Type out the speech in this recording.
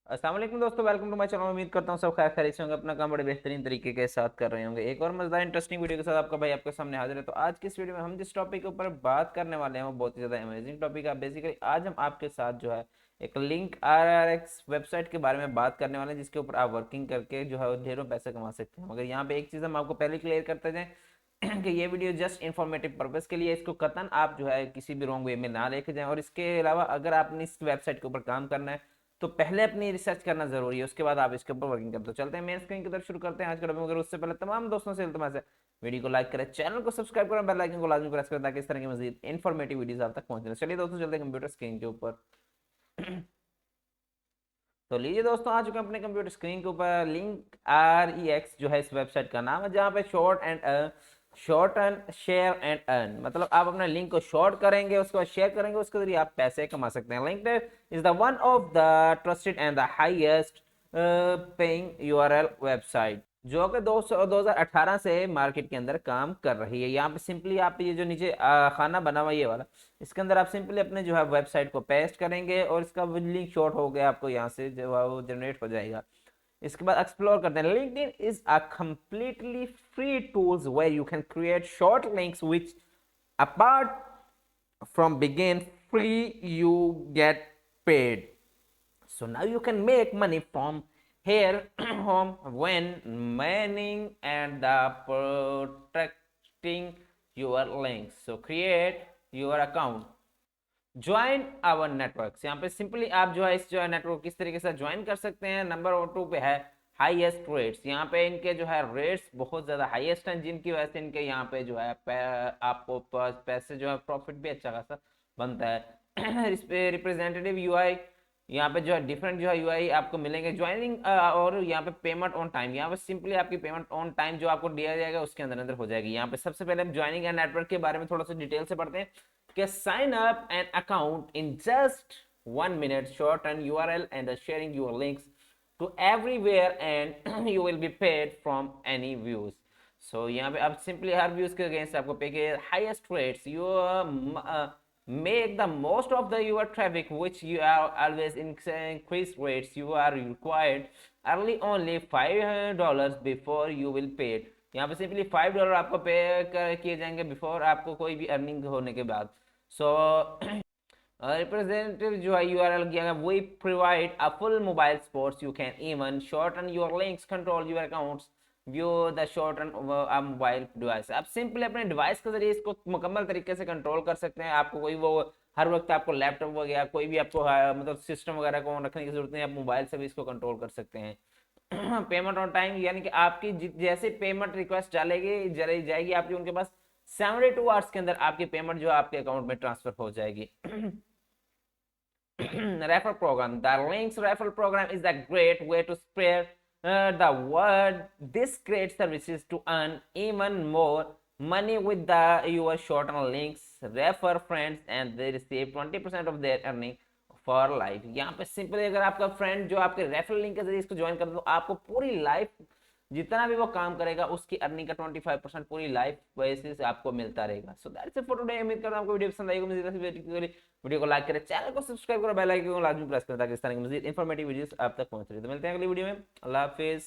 अस्सलाम वालेकुम दोस्तों, वेलकम टू माय चैनल। उम्मीद करता हूँ सब खैर खैरियत से होंगे, अपना काम बड़े बेहतरीन तरीके के साथ कर रहे होंगे। एक और मजेदार इंटरेस्टिंग वीडियो के साथ आपका भाई आपके सामने हाजिर है। तो आज की इस वीडियो में हम जिस टॉपिक के ऊपर बात करने वाले हैं वो बहुत ही ज़्यादा अमेजिंग टॉपिक है। बेसिकली आज हम आपके साथ जो है एक लिंक RRX वेबसाइट के बारे में बात करने वाले हैं, जिसके ऊपर आप वर्किंग करके जो है ढेरों पैसे कमा सकते हैं। मगर यहाँ पे एक चीज़ हम आपको पहले क्लियर करते जाएं कि ये वीडियो जस्ट इन्फॉर्मेटिव पर्पस के लिए, इसको कतन आप जो है किसी भी रॉन्ग वे में ना लेके जाएं। और इसके अलावा अगर आपने इस वेबसाइट के ऊपर काम करना है तो पहले अपनी रिसर्च करना जरूरी है, उसके बाद आप इसके ऊपर वर्किंग करते हो। चलते हैं मेन स्क्रीन की तरफ, शुरू करते हैं आज का टॉपिक। मगर उससे पहले तमाम दोस्तों से इल्तिमास है, वीडियो को लाइक करें, चैनल को सब्सक्राइब करें, बेल आइकन को लाजमी प्रेस करें ताकि इस तरह की मजीद इन्फॉर्मेटिव वीडियोस आप तक पहुंचे। चलिए दोस्तों चलते हैं कंप्यूटर स्क्रीन के ऊपर। तो लीजिए दोस्तों, आ चुके हैं अपने कंप्यूटर स्क्रीन के ऊपर। लिंक REX जो है इस वेबसाइट का नाम है, जहाँ पे short and share and earn, मतलब आप अपने लिंक को शॉर्ट करेंगे, उसके बाद शेयर करेंगे, उसके जरिए आप पैसे कमा सकते हैं। LinkedIn is the one of the trusted and the highest paying URL website, जो कि 2018 से मार्केट के अंदर काम कर रही है। यहाँ पे सिंपली आप ये जो नीचे खाना बना हुआ ये वाला, इसके अंदर आप सिंपली अपने जो है वेबसाइट को पेस्ट करेंगे और इसका लिंक शॉर्ट हो गया, आपको यहाँ से जो है वो जनरेट हो जाएगा। इसके बाद एक्सप्लोर करते हैं। LinkedIn is a completely free tools where you can create short links which apart from बिगिन free you get paid. So now you can make money from here home when manning and the protecting your links. So create your account, join our network. यहाँ पे simply आप जो है इस जो है network किस तरीके से ज्वाइन कर सकते हैं। नंबर 2 पे है हाईएस्ट रेट्स। यहाँ पे इनके जो है रेट्स बहुत ज़्यादा हाईएस्ट हैं, जिनकी वजह से इनके यहाँ पे जो है आपको पैसे जो है प्रॉफिट भी अच्छा खासा बनता है। इस पे रिप्रेजेंटेटिव यूआई, यहाँ पे जो है डिफरेंट जो है यूआई आपको मिलेंगे। ज्वाइनिंग और यहाँ पे पेमेंट ऑन टाइम, यहाँ पे सिंपली आपकी पेमेंट ऑन टाइम जो आपको दिया जाएगा उसके अंदर अंदर हो जाएगी। यहाँ पे सबसे पहले हम ज्वाइनिंग एंड नेटवर्क के बारे में थोड़ा सा डिटेल से पढ़ते हैं कि sign up an account in just 1 minute, shorten URL and sharing your links to everywhere and you will be paid from any views. So यहाँ पे आप सिंपली हर व्यूज के अगेंस्ट आपको पे के highest rates you make the most of the your traffic which you are always increased rates you are required early only $5 before you will pay it। यहाँ पे simply $5 आपको पे किए जाएंगे बिफोर आपको कोई भी अर्निंग होने के बाद। सो रिप्रेजेंटेटिव जो है यूआरएल किया we provide a full mobile sports, you can even shorten your links, control your accounts, view the shorten mobile device. आप सिंपली अपने डिवाइस के जरिए इसको मुकम्मल तरीके से कंट्रोल कर सकते हैं। आपको कोई वो हर वक्त आपको लैपटॉप वगैरह कोई भी आपको मतलब सिस्टम वगैरह को रखने की जरूरत नहीं, आप मोबाइल से भी इसको कंट्रोल कर सकते हैं। पेमेंट ऑन टाइम, यानी कि आपकी जैसे पेमेंट रिक्वेस्ट चलेगी जाएगी आपकी उनके पास 72 आवर्स के अंदर आपकी पेमेंट जो आपके अकाउंट में ट्रांसफर हो जाएगी। Refer program, the links refer program is the great way to spread the word. This creates services to earn even more money with the your shorten links, refer friends and they receive 20% of their earning for life। यहाँ पे simply अगर आपका friend जो आपके referral link के जरिए इसको join कर दो, आपको पूरी लाइफ जितना भी वो काम करेगा उसकी अर्निंग का 25% पूरी लाइफ वैसे से आपको मिलता रहेगा। So that's it for today. उम्मीद करता हूं आपको वीडियो पसंद आई होगी। वीडियो को लाइक करें, चैनल को सब्सक्राइब करें, बेल आइकन को लाजमी प्रेस करें ताकि इस तरह की मजीद इंफॉर्मेटिव वीडियोस आप तक पहुंच रही। तो मिलते हैं अगली वीडियो में। अल्लाह हाफिज।